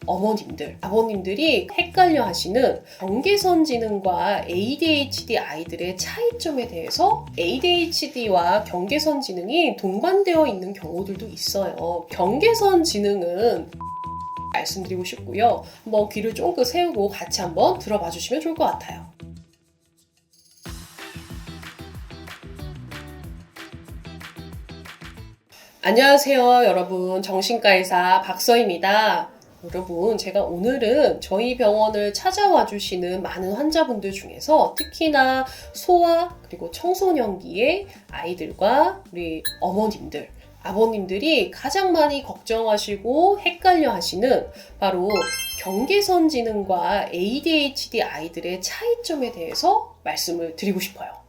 어머님들, 아버님들이 헷갈려 하시는 경계선 지능과 ADHD 아이들의 차이점에 대해서 ADHD와 경계선 지능이 동반되어 있는 경우들도 있어요. 경계선 지능은 말씀드리고 싶고요. 한번 귀를 쫑긋 세우고 같이 한번 들어봐 주시면 좋을 것 같아요. 안녕하세요, 여러분. 정신과 의사 박서입니다. 여러분, 제가 오늘은 저희 병원을 찾아와 주시는 많은 환자분들 중에서 특히나 소아 그리고 청소년기의 아이들과 우리 어머님들, 아버님들이 가장 많이 걱정하시고 헷갈려 하시는 바로 경계선 지능과 ADHD 아이들의 차이점에 대해서 말씀을 드리고 싶어요.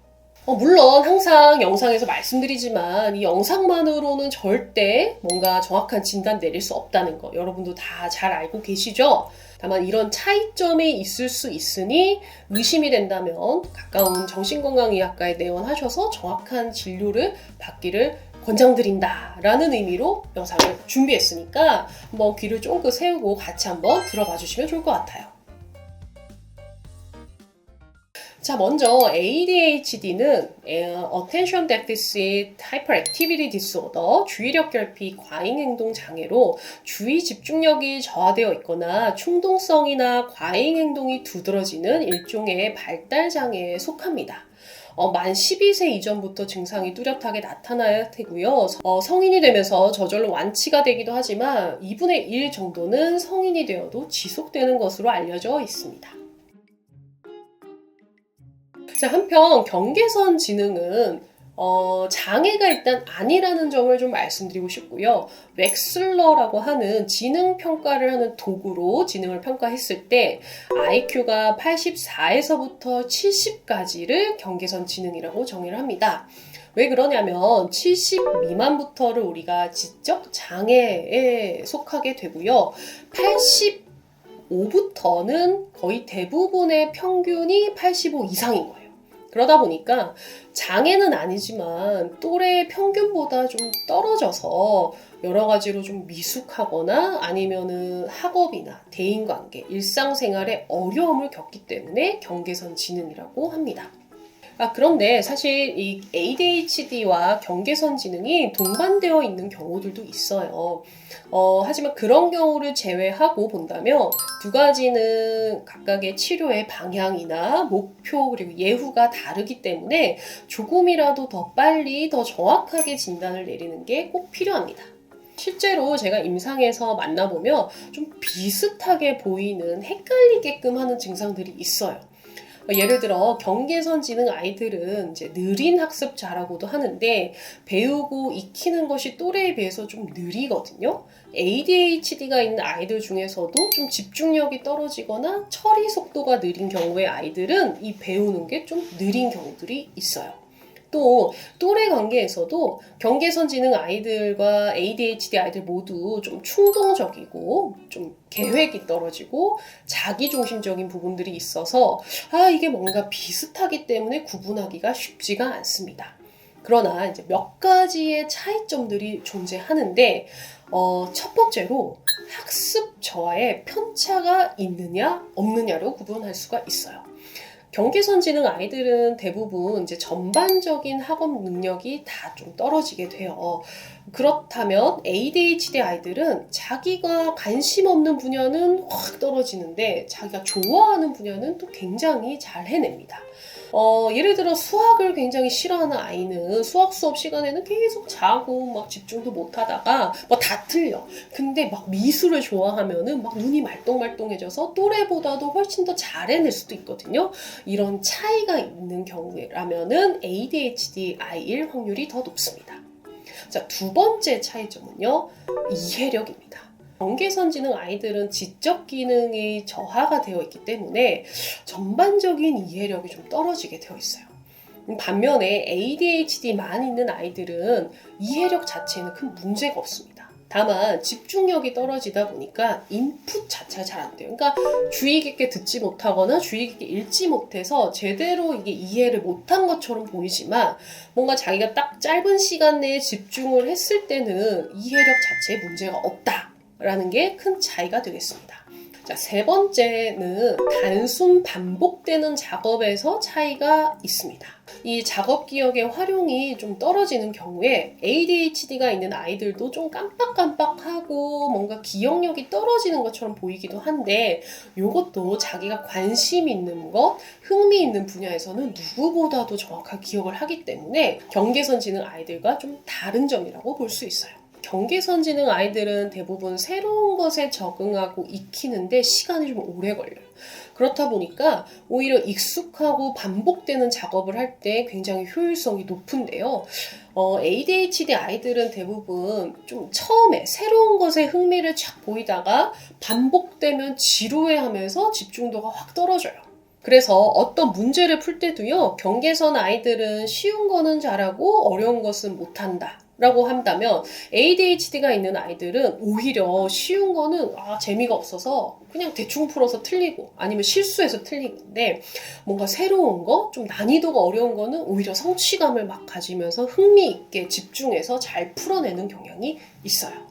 물론 항상 영상에서 말씀드리지만 이 영상만으로는 절대 뭔가 정확한 진단 내릴 수 없다는 거 여러분도 다 잘 알고 계시죠? 다만 이런 차이점이 있을 수 있으니 의심이 된다면 가까운 정신건강의학과에 내원하셔서 정확한 진료를 받기를 권장드린다 라는 의미로 영상을 준비했으니까 한번 귀를 쫑긋 세우고 같이 한번 들어봐 주시면 좋을 것 같아요. 자, 먼저 ADHD는 Attention Deficit Hyperactivity Disorder, 주의력 결핍 과잉행동 장애로 주의 집중력이 저하되어 있거나 충동성이나 과잉행동이 두드러지는 일종의 발달 장애에 속합니다. 만 12세 이전부터 증상이 뚜렷하게 나타나야 되고요. 성인이 되면서 저절로 완치가 되기도 하지만 2분의 1 정도는 성인이 되어도 지속되는 것으로 알려져 있습니다. 자, 한편 경계선 지능은 장애가 일단 아니라는 점을 좀 말씀드리고 싶고요. 웩슬러라고 하는 지능 평가를 하는 도구로 지능을 평가했을 때 IQ가 84에서부터 70까지를 경계선 지능이라고 정의를 합니다. 왜 그러냐면 70 미만부터를 우리가 지적 장애에 속하게 되고요. 85부터는 거의 대부분의 평균이 85 이상인 거예요. 그러다 보니까 장애는 아니지만 또래 평균보다 좀 떨어져서 여러 가지로 좀 미숙하거나 아니면은 학업이나 대인관계, 일상생활에 어려움을 겪기 때문에 경계선 지능이라고 합니다. 그런데 사실 이 ADHD와 경계선 지능이 동반되어 있는 경우들도 있어요. 하지만 그런 경우를 제외하고 본다면 두 가지는 각각의 치료의 방향이나 목표 그리고 예후가 다르기 때문에 조금이라도 더 빨리 더 정확하게 진단을 내리는 게 꼭 필요합니다. 실제로 제가 임상에서 만나보면 좀 비슷하게 보이는 헷갈리게끔 하는 증상들이 있어요. 예를 들어 경계선 지능 아이들은 이제 느린 학습자라고도 하는데 배우고 익히는 것이 또래에 비해서 좀 느리거든요. ADHD가 있는 아이들 중에서도 좀 집중력이 떨어지거나 처리 속도가 느린 경우의 아이들은 이 배우는 게 좀 느린 경우들이 있어요. 또 또래 관계에서도 경계선 지능 아이들과 ADHD 아이들 모두 좀 충동적이고 좀 계획이 떨어지고 자기중심적인 부분들이 있어서 이게 뭔가 비슷하기 때문에 구분하기가 쉽지가 않습니다. 그러나 이제 몇 가지의 차이점들이 존재하는데 첫 번째로 학습 저하에 편차가 있느냐 없느냐로 구분할 수가 있어요. 경계선 지능 아이들은 대부분 이제 전반적인 학업 능력이 다 좀 떨어지게 돼요. 그렇다면 ADHD 아이들은 자기가 관심 없는 분야는 확 떨어지는데 자기가 좋아하는 분야는 또 굉장히 잘 해냅니다. 예를 들어 수학을 굉장히 싫어하는 아이는 수학 수업 시간에는 계속 자고 막 집중도 못 하다가 다 틀려. 근데 막 미술을 좋아하면은 막 눈이 말똥말똥해져서 또래보다도 훨씬 더 잘 해낼 수도 있거든요. 이런 차이가 있는 경우라면은 ADHD 아이일 확률이 더 높습니다. 자, 두 번째 차이점은요, 이해력입니다. 경계선 지능 아이들은 지적 기능이 저하가 되어 있기 때문에 전반적인 이해력이 좀 떨어지게 되어 있어요. 반면에 ADHD만 있는 아이들은 이해력 자체에는 큰 문제가 없습니다. 다만 집중력이 떨어지다 보니까 인풋 자체가 잘 안 돼요. 그러니까 주의 깊게 듣지 못하거나 주의 깊게 읽지 못해서 제대로 이게 이해를 못한 것처럼 보이지만 뭔가 자기가 딱 짧은 시간 내에 집중을 했을 때는 이해력 자체에 문제가 없다라는 게 큰 차이가 되겠습니다. 자, 세 번째는 단순 반복되는 작업에서 차이가 있습니다. 이 작업 기억의 활용이 좀 떨어지는 경우에 ADHD가 있는 아이들도 좀 깜빡깜빡하고 뭔가 기억력이 떨어지는 것처럼 보이기도 한데, 이것도 자기가 관심 있는 것, 흥미 있는 분야에서는 누구보다도 정확하게 기억을 하기 때문에 경계선 지능 아이들과 좀 다른 점이라고 볼 수 있어요. 경계선 지능 아이들은 대부분 새로운 것에 적응하고 익히는데 시간이 좀 오래 걸려요. 그렇다 보니까 오히려 익숙하고 반복되는 작업을 할 때 굉장히 효율성이 높은데요. ADHD 아이들은 대부분 좀 처음에 새로운 것에 흥미를 쫙 보이다가 반복되면 지루해하면서 집중도가 확 떨어져요. 그래서 어떤 문제를 풀 때도요, 경계선 아이들은 쉬운 거는 잘하고 어려운 것은 못한다 라고 한다면, ADHD가 있는 아이들은 오히려 쉬운 거는 재미가 없어서 그냥 대충 풀어서 틀리고 아니면 실수해서 틀리는데, 뭔가 새로운 거, 좀 난이도가 어려운 거는 오히려 성취감을 막 가지면서 흥미있게 집중해서 잘 풀어내는 경향이 있어요.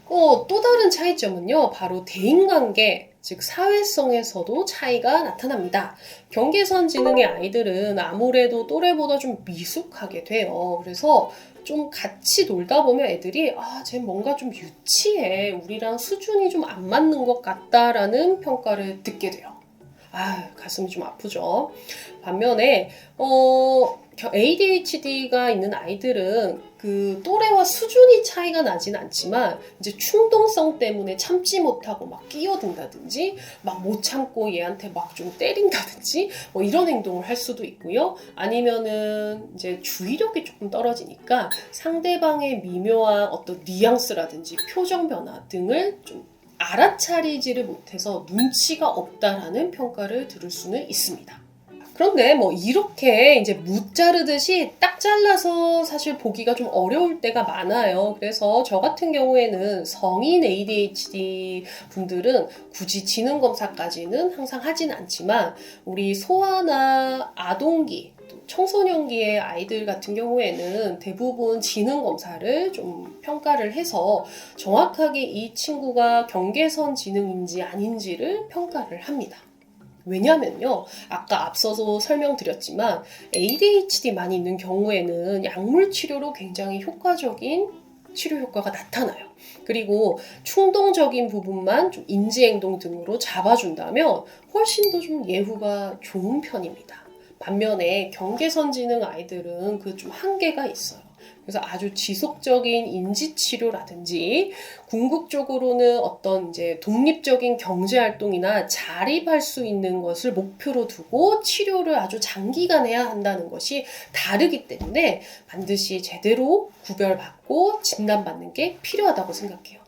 또 다른 차이점은요, 바로 대인관계, 즉 사회성에서도 차이가 나타납니다. 경계선 지능의 아이들은 아무래도 또래보다 좀 미숙하게 돼요. 그래서 좀 같이 놀다 보면 애들이 쟤 뭔가 좀 유치해, 우리랑 수준이 좀 안 맞는 것 같다라는 평가를 듣게 돼요. 가슴이 좀 아프죠. 반면에 ADHD가 있는 아이들은 그 또래와 수준이 차이가 나진 않지만 이제 충동성 때문에 참지 못하고 막 끼어든다든지 막 못 참고 얘한테 막 좀 때린다든지 뭐 이런 행동을 할 수도 있고요. 아니면은 이제 주의력이 조금 떨어지니까 상대방의 미묘한 어떤 뉘앙스라든지 표정 변화 등을 좀 알아차리지를 못해서 눈치가 없다라는 평가를 들을 수는 있습니다. 그런데 뭐 이렇게 이제 무 자르듯이 딱 잘라서 사실 보기가 좀 어려울 때가 많아요. 그래서 저 같은 경우에는 성인 ADHD 분들은 굳이 지능 검사까지는 항상 하진 않지만, 우리 소아나 아동기, 청소년기의 아이들 같은 경우에는 대부분 지능 검사를 좀 평가를 해서 정확하게 이 친구가 경계선 지능인지 아닌지를 평가를 합니다. 왜냐면요, 아까 앞서서 설명드렸지만 ADHD만 있는 경우에는 약물 치료로 굉장히 효과적인 치료 효과가 나타나요. 그리고 충동적인 부분만 좀 인지행동 등으로 잡아준다면 훨씬 더 좀 예후가 좋은 편입니다. 반면에 경계선 지능 아이들은 그 좀 한계가 있어요. 그래서 아주 지속적인 인지치료라든지 궁극적으로는 어떤 이제 독립적인 경제활동이나 자립할 수 있는 것을 목표로 두고 치료를 아주 장기간 해야 한다는 것이 다르기 때문에 반드시 제대로 구별받고 진단받는 게 필요하다고 생각해요.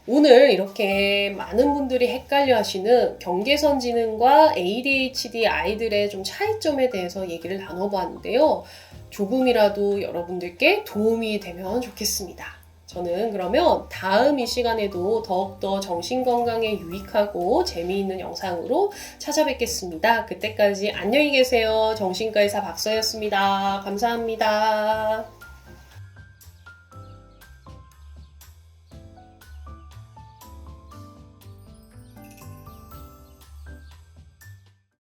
오늘 이렇게 많은 분들이 헷갈려 하시는 경계선 지능과 ADHD 아이들의 좀 차이점에 대해서 얘기를 나눠보았는데요. 조금이라도 여러분들께 도움이 되면 좋겠습니다. 저는 그러면 다음 이 시간에도 더욱더 정신건강에 유익하고 재미있는 영상으로 찾아뵙겠습니다. 그때까지 안녕히 계세요. 정신과 의사 박서였습니다. 감사합니다.